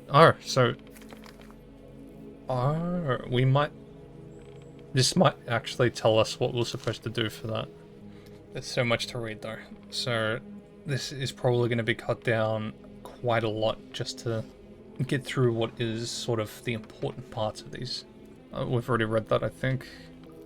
Oh, so... Oh, we might... This might actually tell us what we're supposed to do for that. There's so much to read though. So this is probably going to be cut down quite a lot just to get through what is sort of the important parts of these. We've already read that, I think.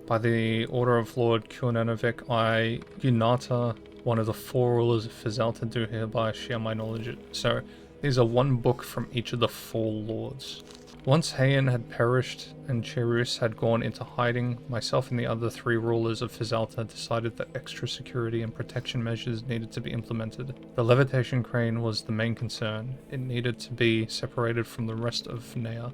By the order of Lord Kuananovic, I, Yunata, one of the four rulers of Fizalta, do hereby share my knowledge. So these are one book from each of the four lords. Once Heian had perished and Cherus had gone into hiding, myself and the other three rulers of Fizalta decided that extra security and protection measures needed to be implemented. The levitation crane was the main concern. It needed to be separated from the rest of Neyyah.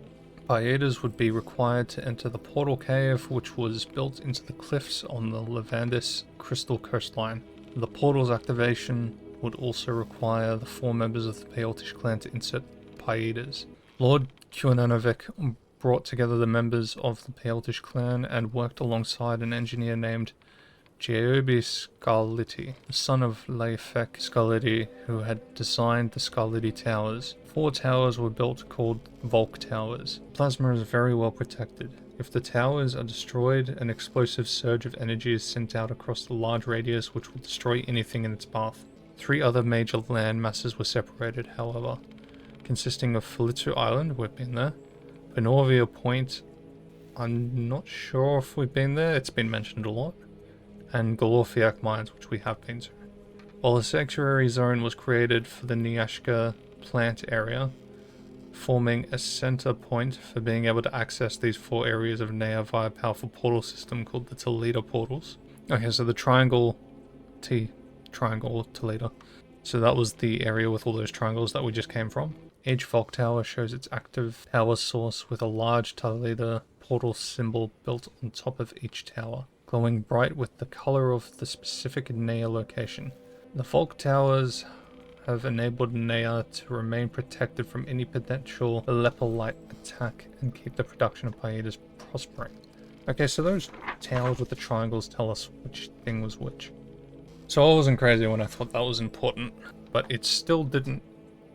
Payetas would be required to enter the portal cave, which was built into the cliffs on the Levandis crystal coastline. The portal's activation would also require the four members of the Payoltish clan to insert payetas. Lord Kuananovic brought together the members of the Payoltish clan and worked alongside an engineer named Giaobi Scarlatti, the son of Laefek Scarlatti, who had designed the Scarlatti Towers. 4 towers were built called Volk Towers. Plasma is very well protected. If the towers are destroyed, an explosive surge of energy is sent out across the large radius which will destroy anything in its path. 3 other major land masses were separated, however, consisting of Falitsu Island, we've been there, Benorvia Point, I'm not sure if we've been there, it's been mentioned a lot, and Golorfiak Mines, which we have been to. While a sanctuary zone was created for the Nyashka plant area, forming a center point for being able to access these 4 areas of Neyyah via a powerful portal system called the Toledo portals. Okay, so the triangle Toledo. So that was the area with all those triangles that we just came from. Each Volk Tower shows its active tower source with a large Toledo portal symbol built on top of each tower, glowing bright with the color of the specific Neyyah location. The Volk Towers have enabled Neyyah to remain protected from any potential Lepelite attack and keep the production of payetas prospering. Okay, so those towers with the triangles tell us which thing was which. So I wasn't crazy when I thought that was important, but it still didn't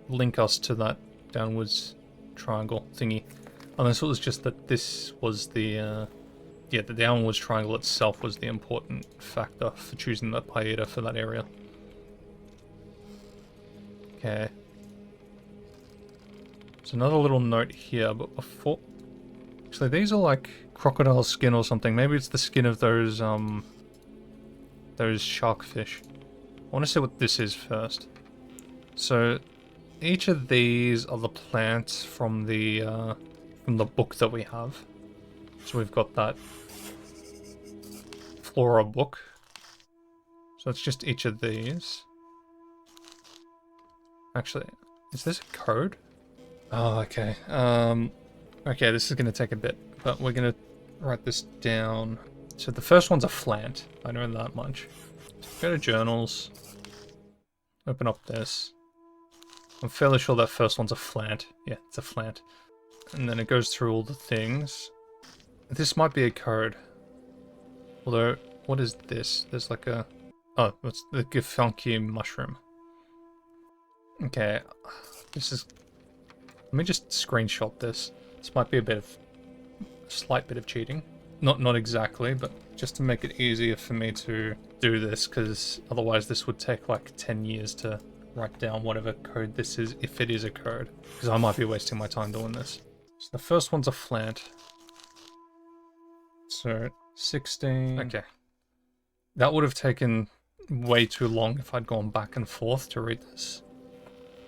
link us to that downwards triangle thingy. Unless it was just that this was the downwards triangle itself was the important factor for choosing that payeeta for that area. Okay. There's another little note here, but before... Actually, these are like crocodile skin or something. Maybe it's the skin of those sharkfish. I want to see what this is first. So, each of these are the plants from the book that we have. So we've got that flora book. So it's just each of these. Actually, is this a code? Oh, okay. Okay, this is going to take a bit, but we're going to write this down. So the first one's a flant. I know that much. Go to journals. Open up this. I'm fairly sure that first one's a flant. Yeah, it's a flant. And then it goes through all the things. This might be a code. Although, what is this? There's like a... Oh, it's the Gefunky mushroom. Okay, this is... Let me just screenshot this. This might be a slight bit of cheating. Not exactly, but just to make it easier for me to do this, because otherwise this would take like 10 years to write down whatever code this is, if it is a code. Because I might be wasting my time doing this. So the first one's a flant. So, 16... Okay. That would have taken way too long if I'd gone back and forth to read this.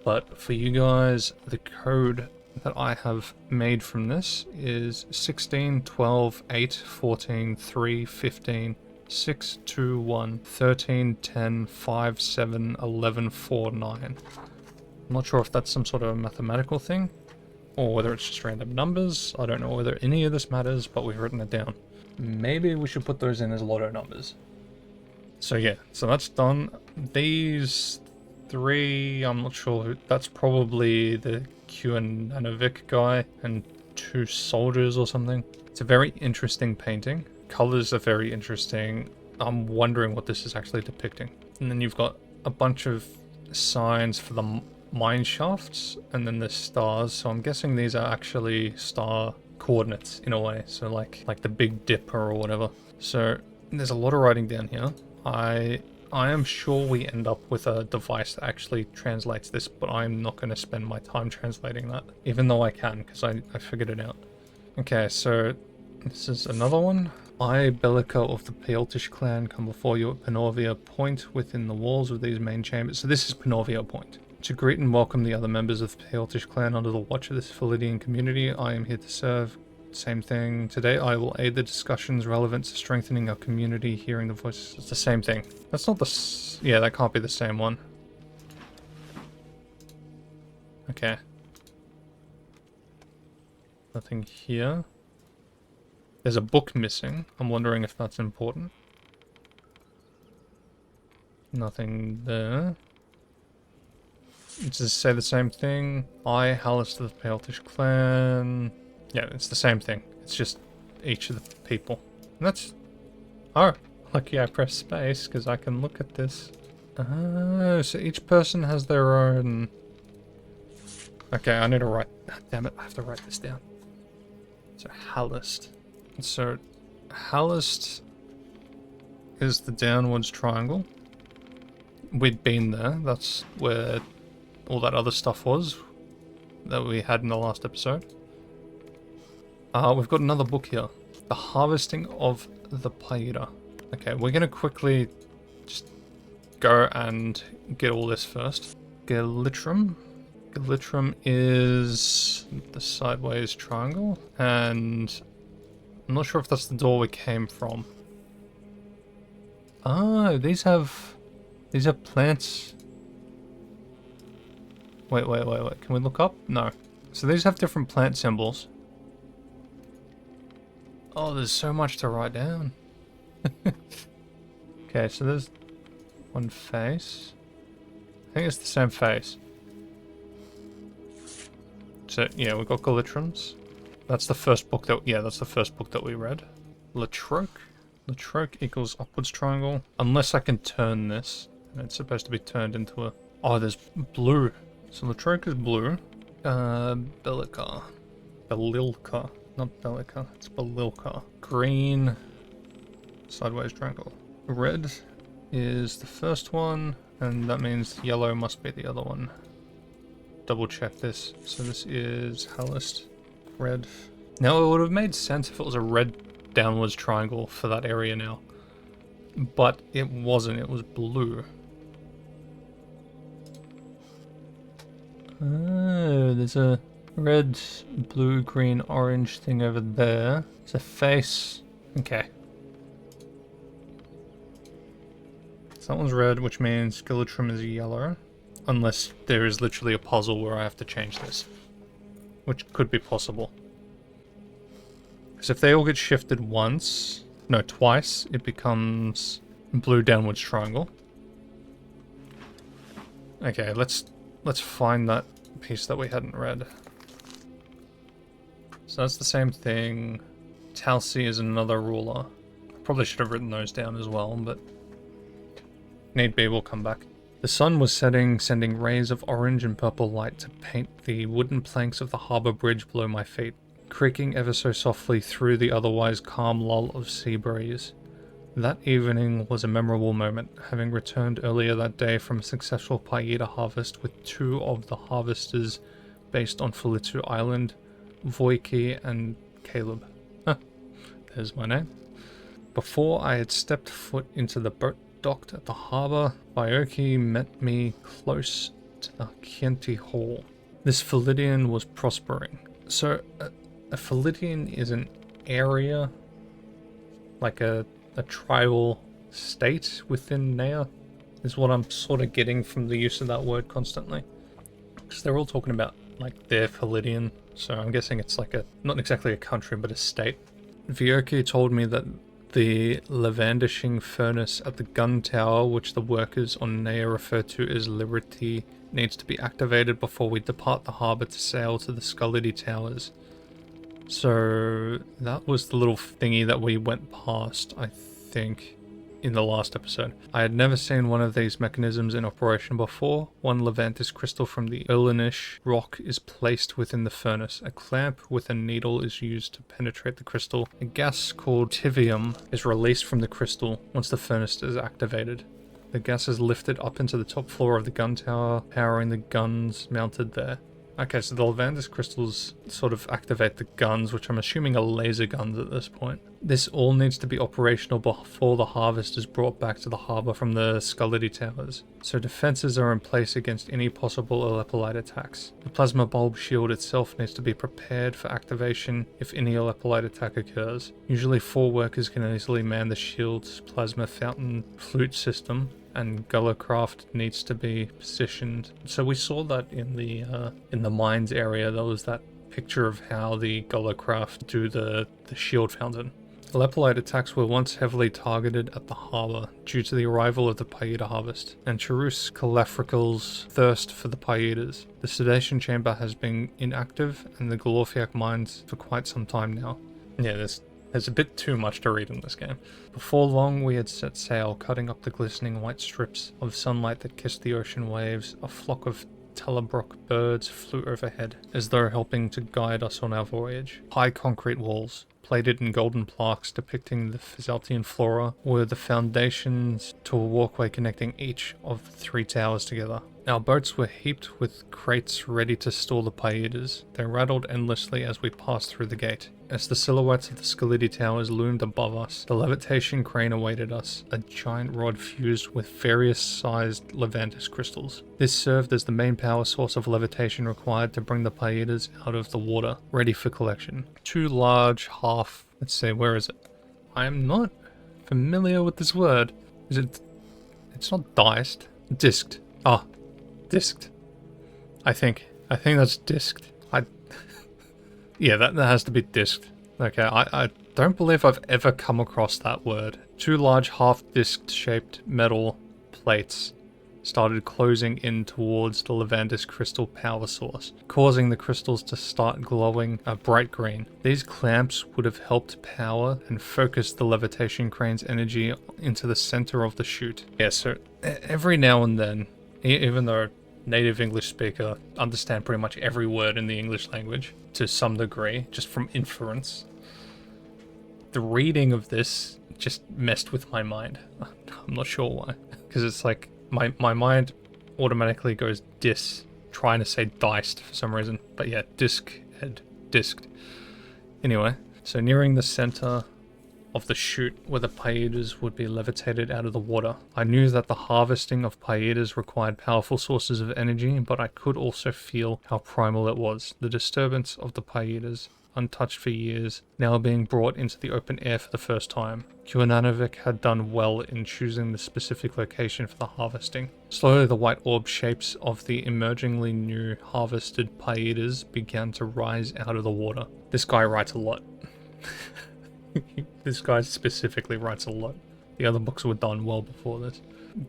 But for you guys, the code that I have made from this is 16, 12, 8, 14, 3, 15, 6, 2, 1, 13, 10, 5, 7, 11, 4, 9. I'm not sure if that's some sort of mathematical thing, or whether it's just random numbers. I don't know whether any of this matters, but we've written it down. Maybe we should put those in as lotto numbers. So yeah, so that's done. These 3, I'm not sure who, that's probably the Kuananovic guy and 2 soldiers or something. It's a very interesting painting. Colors are very interesting. I'm wondering what this is actually depicting. And then you've got a bunch of signs for the mine shafts, and then there's stars. So I'm guessing these are actually star coordinates in a way. So like the Big Dipper or whatever. So there's a lot of writing down here. I am sure we end up with a device that actually translates this, but I'm not going to spend my time translating that, even though I can, because I figured it out. Okay, so this is another one. I, Bellica of the Payoltish Clan, come before you at Panovia Point within the walls of these main chambers. So this is Panovia Point. To greet and welcome the other members of the Payoltish Clan under the watch of this Philidian community, I am here to serve. Same thing. Today I will aid the discussions relevant to strengthening our community, hearing the voices. It's the same thing. That's not the... yeah, that can't be the same one. Okay. Nothing here. There's a book missing. I'm wondering if that's important. Nothing there. Does this say the same thing? I, Hallis of the Payoltish Clan. Yeah, it's the same thing. It's just each of the people. And that's... oh, lucky I pressed space because I can look at this. Oh, so each person has their own... okay, I need to write... damn it, I have to write this down. So, Hallist. So, Hallist is the downwards triangle. We'd been there. That's where all that other stuff was that we had in the last episode. We've got another book here. The Harvesting of the Payeeta. Okay, we're going to quickly just go and get all this first. Gelitrum. Gelitrum is the sideways triangle, and I'm not sure if that's the door we came from. Ah, these have plants. Wait. Can we look up? No. So these have different plant symbols. Oh, there's so much to write down. Okay, so there's one face. I think it's the same face. So, yeah, we've got Galitrums. That's the first book that... yeah, that's the first book that we read. Latroke. Latroke equals upwards triangle. Unless I can turn this. And it's supposed to be turned into a... oh, there's blue. So Latroke is blue. Bellica. Belilka. Not Bellica. It's Belilka. Green. Sideways triangle. Red is the first one. And that means yellow must be the other one. Double check this. So this is Hallist. Red. Now it would have made sense if it was a red downwards triangle for that area now. But it wasn't, it was blue. Oh, there's a red, blue, green, orange thing over there. It's a face. Okay. So that one's red, which means Gilitrum is yellow. Unless there is literally a puzzle where I have to change this. Which could be possible. Because if they all get shifted once, no, twice, it becomes blue downwards triangle. Okay, let's find that piece that we hadn't read. So that's the same thing. Talsi is another ruler. I probably should have written those down as well, but need be, we'll come back. The sun was setting, sending rays of orange and purple light to paint the wooden planks of the harbour bridge below my feet, creaking ever so softly through the otherwise calm lull of sea breeze. That evening was a memorable moment, having returned earlier that day from a successful payeeta harvest with two of the harvesters based on Felitu Island, Voiki and Caleb. There's my name. Before I had stepped foot into the boat docked at the harbour, Byoki met me close to the Kienti Hall. This Philidian was prospering. So, a Philidian is an area, like a tribal state within Neyyah, is what I'm sort of getting from the use of that word constantly. Because they're all talking about, like, their Philidian, so I'm guessing it's like a, not exactly a country, but a state. Vyoki told me that the lavandishing furnace at the gun tower, which the workers on Neyyah refer to as Liberty, needs to be activated before we depart the harbour to sail to the Scullity Towers. So that was the little thingy that we went past, I think, in the last episode. I had never seen one of these mechanisms in operation before. One Levantis crystal from the Erlenish rock is placed within the furnace. A clamp with a needle is used to penetrate the crystal. A gas called tivium is released from the crystal once the furnace is activated. The gas is lifted up into the top floor of the gun tower, powering the guns mounted there. Okay, so the Levantis crystals sort of activate the guns, which I'm assuming are laser guns at this point. This all needs to be operational before the harvest is brought back to the harbour from the Scullity Towers, so defences are in place against any possible Alepolite attacks. The plasma bulb shield itself needs to be prepared for activation if any Alepolite attack occurs. Usually 4 workers can easily man the shield's plasma fountain flute system, and Gullercraft needs to be positioned. So we saw that in the mines area. There was that picture of how the Gullercraft do the shield fountain. Alepolite attacks were once heavily targeted at the harbour due to the arrival of the payeeta harvest and Charus Calafrical's thirst for the payeetas. The sedation chamber has been inactive in the Glorfiak mines for quite some time now. Yeah, there's a bit too much to read in this game. Before long, we had set sail, cutting up the glistening white strips of sunlight that kissed the ocean waves. A flock of Telebrock birds flew overhead, as though helping to guide us on our voyage. High concrete walls, plated in golden plaques depicting the Physaltian flora, were the foundations to a walkway connecting each of the 3 towers together. Our boats were heaped with crates ready to store the payeetas. They rattled endlessly as we passed through the gate. As the silhouettes of the Scullity Towers loomed above us, the levitation crane awaited us, a giant rod fused with various sized Levantis crystals. This served as the main power source of levitation required to bring the payeetas out of the water, ready for collection. 2 large let's see, where is it? I am not familiar with this word. It's not diced, disked. Ah, disked. I think that's disked. Yeah, that has to be disked. Okay, I don't believe I've ever come across that word. 2 large half-disc shaped metal plates started closing in towards the Levantis crystal power source, causing the crystals to start glowing a bright green. These clamps would have helped power and focus the levitation crane's energy into the center of the chute. Yeah, so every now and then, even though native English speaker understand pretty much every word in the English language to some degree, just from inference, the reading of this just messed with my mind. I'm not sure why, because it's like my mind automatically goes trying to say diced for some reason, but yeah, disked. Anyway, so nearing the center of the chute where the payeetas would be levitated out of the water. I knew that the harvesting of payeetas required powerful sources of energy, but I could also feel how primal it was. The disturbance of the payeetas, untouched for years, now being brought into the open air for the first time. Kuananovic had done well in choosing the specific location for the harvesting. Slowly the white orb shapes of the emergingly new harvested payeetas began to rise out of the water. This guy writes a lot. This guy specifically writes a lot. The other books were done well before this.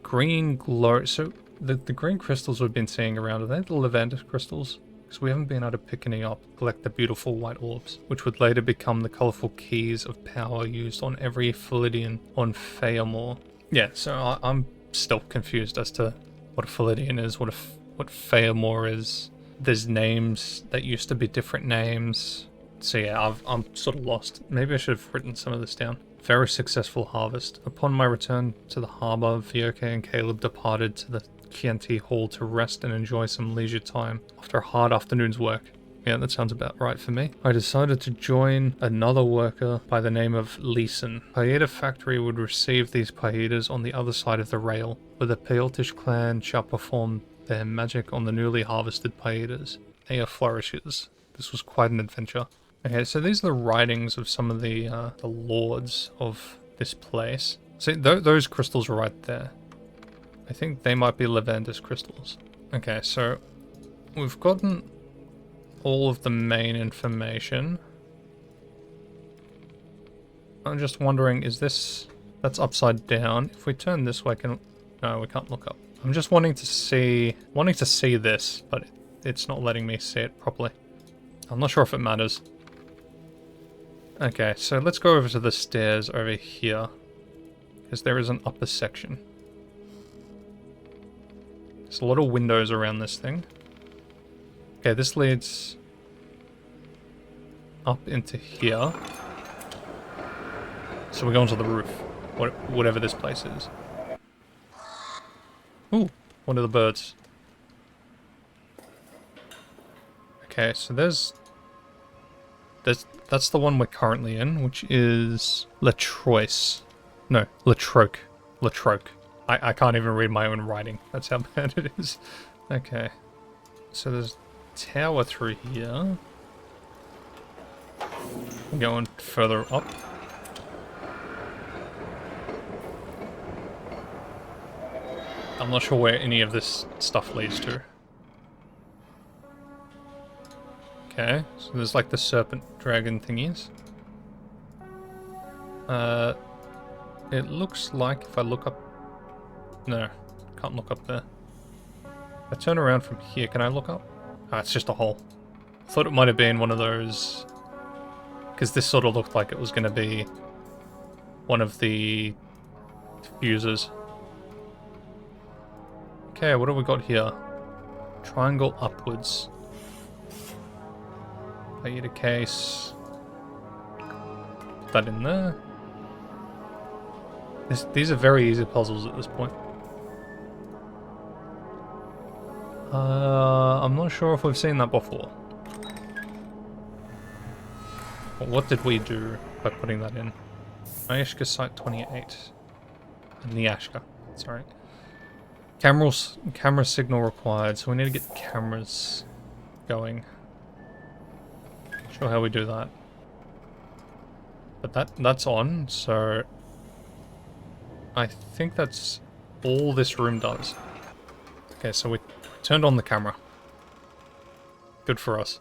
Green glow. So the green crystals we've been seeing around, are they the Levantis crystals? Because we haven't been able to pick any up, collect the beautiful white orbs, which would later become the colourful keys of power used on every Philidian on Fayamore. Yeah, so I'm still confused as to what a Philidian is, what Fayamore is. There's names that used to be different names. So yeah, I'm sort of lost. Maybe I should have written some of this down. Very successful harvest. Upon my return to the harbour, Vioke and Caleb departed to the Chianti Hall to rest and enjoy some leisure time after a hard afternoon's work. Yeah, that sounds about right for me. I decided to join another worker by the name of Leeson. Payeeta factory would receive these payeetas on the other side of the rail, where the Payoltish clan shall perform their magic on the newly harvested payeetas. Neyyah flourishes. This was quite an adventure. Okay, so these are the writings of some of the lords of this place. See, those crystals are right there. I think they might be Levantis crystals. Okay, so we've gotten all of the main information. I'm just wondering, is this... That's upside down. If we turn this way, no, we can't look up. I'm just wanting to see this, but it's not letting me see it properly. I'm not sure if it matters. Okay, so let's go over to the stairs over here. because there is an upper section. There's a lot of windows around this thing. Okay, this leads up into here. So we're going to the roof, whatever this place is. Ooh, one of the birds. Okay, so that's the one we're currently in, which is Latrois. No, Latroque. Latroque. I can't even read my own writing. That's how bad it is. Okay. So there's a tower through here. Going further up. I'm not sure where any of this stuff leads to. Okay, so there's like the serpent dragon thingies. It looks like if I look up... No, can't look up there. If I turn around from here, can I look up? Ah, it's just a hole. I thought it might have been one of those... Because this sort of looked like it was going to be one of the fuses. Okay, what have we got here? Triangle upwards. Payeeta case. Put that in there. These are very easy puzzles at this point. I'm not sure if we've seen that before. But what did we do by putting that in? Nyashka site 28. Nyashka, sorry. Camera signal required, so we need to get cameras going. Not sure how we do that. But that's on, so I think that's all this room does. Okay, so we turned on the camera. Good for us.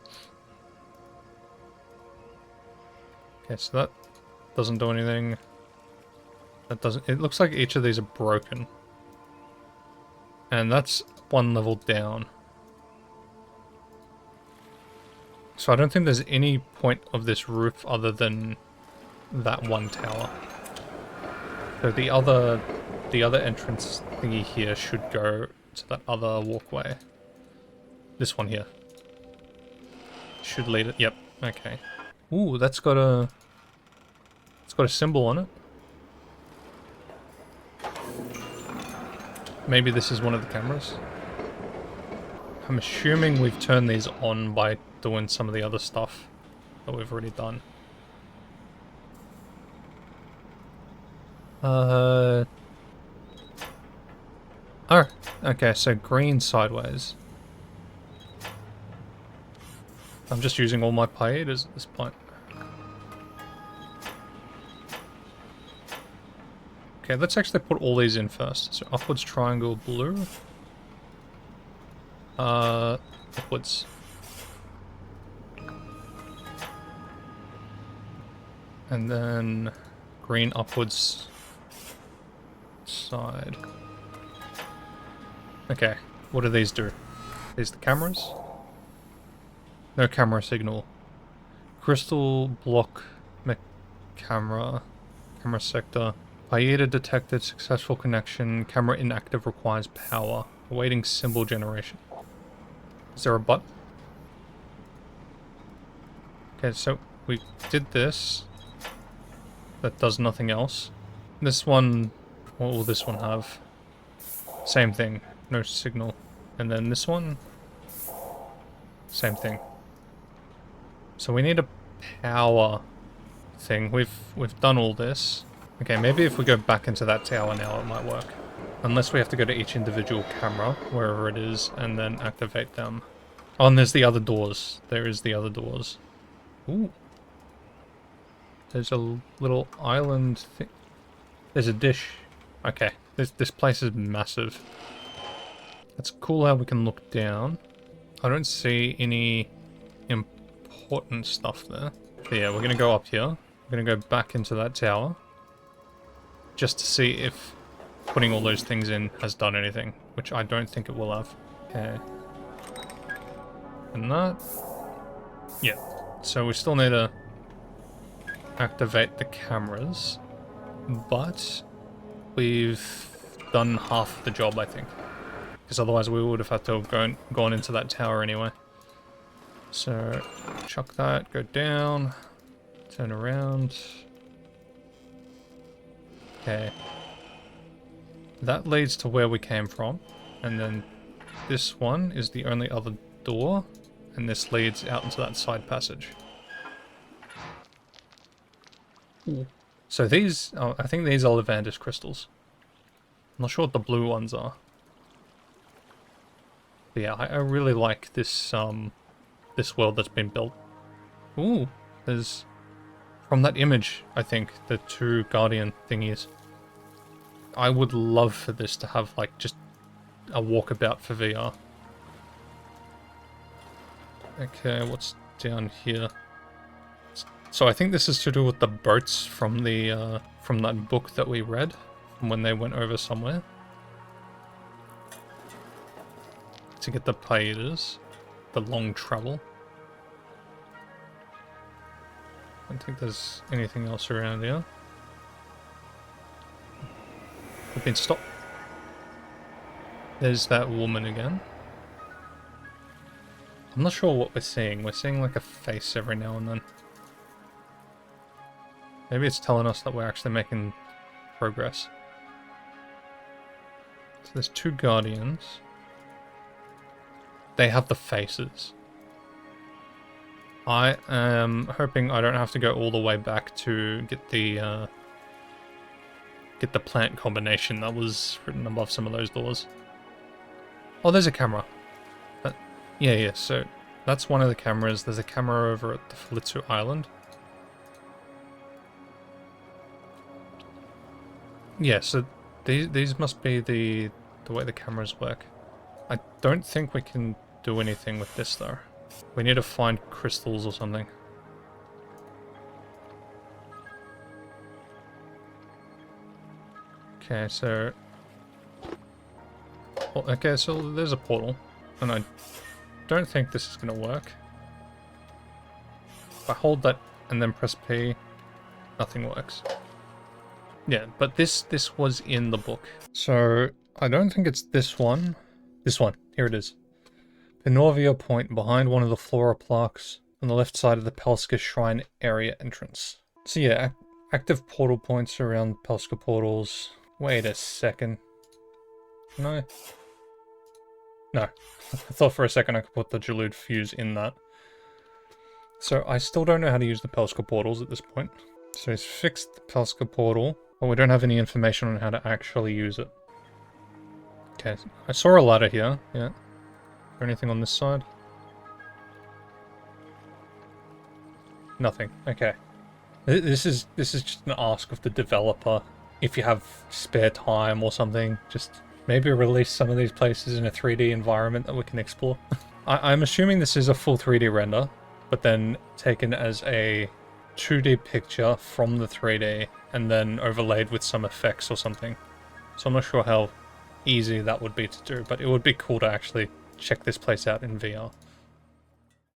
Okay, so that doesn't do anything. That doesn't... It looks like each of these are broken. And that's one level down. So I don't think there's any point of this roof other than that one tower. So the other entrance thingy here should go to that other walkway. This one here. Should lead it. Yep. Okay. Ooh, that's got a... It's got a symbol on it. Maybe this is one of the cameras. I'm assuming we've turned these on by doing some of the other stuff that we've already done. Oh, okay, so green sideways. I'm just using all my payetas at this point. Okay, let's actually put all these in first. So upwards triangle blue. Upwards. And then green upwards side. Okay, what do these do? These the cameras? No camera signal. Crystal block camera sector. Payeeta detected, successful connection, camera inactive, requires power. Awaiting symbol generation. Is there a button? Okay, so we did this. That does nothing else. This one, what will this one have? Same thing, no signal. And then this one, same thing. So we need a power thing. We've done all this. Okay, maybe if we go back into that tower now, it might work. Unless we have to go to each individual camera, wherever it is, and then activate them. Oh, and there's the other doors. There is the other doors. Ooh. There's a little island thing. There's a dish. Okay, this place is massive. It's cool how we can look down. I don't see any important stuff there. But yeah, we're gonna go up here. We're gonna go back into that tower. Just to see if putting all those things in has done anything, which I don't think it will have. Okay. And that... Yeah. So we still need to activate the cameras, but we've done half the job, I think. Because otherwise we would have had to have gone into that tower anyway. So, chuck that, go down, turn around. Okay. That leads to where we came from. And then this one is the only other door. And this leads out into that side passage. Ooh. So these, oh, I think these are Levandis crystals. I'm not sure what the blue ones are. But yeah, I really like this, this world that's been built. Ooh, there's, from that image, I think, the two guardian thingies. I would love for this to have, like, just a walkabout for VR. Okay, what's down here? So I think this is to do with the boats from the, from that book that we read, from when they went over somewhere. To get the payetas, the long travel. I don't think there's anything else around here. We've been stopped. There's that woman again. I'm not sure what we're seeing. We're seeing like a face every now and then. Maybe it's telling us that we're actually making progress. So there's two guardians. They have the faces. I am hoping I don't have to go all the way back to get the plant combination that was written above some of those doors. Oh, there's a camera. Yeah, so that's one of the cameras. There's a camera over at the Falitsu Island. Yeah, so these must be the way the cameras work. I don't think we can do anything with this though. We need to find crystals or something. Okay, so... Well, okay, so there's a portal. And I don't think this is going to work. If I hold that and then press P, nothing works. Yeah, but this was in the book. So, I don't think it's this one. This one. Here it is. Pinorvia Point, behind one of the flora plaques on the left side of the Pelska Shrine area entrance. So yeah, active portal points around Pelska portals. Wait a second. No. No. I thought for a second I could put the Jalud fuse in that. So I still don't know how to use the Pelska portals at this point. So he's fixed the Pelska portal, but we don't have any information on how to actually use it. Okay, I saw a ladder here, yeah. Is there anything on this side? Nothing. Okay. This is just an ask of the developer. If you have spare time or something, just maybe release some of these places in a 3D environment that we can explore. I'm assuming this is a full 3D render, but then taken as a 2D picture from the 3D and then overlaid with some effects or something. So I'm not sure how easy that would be to do, but it would be cool to actually check this place out in VR.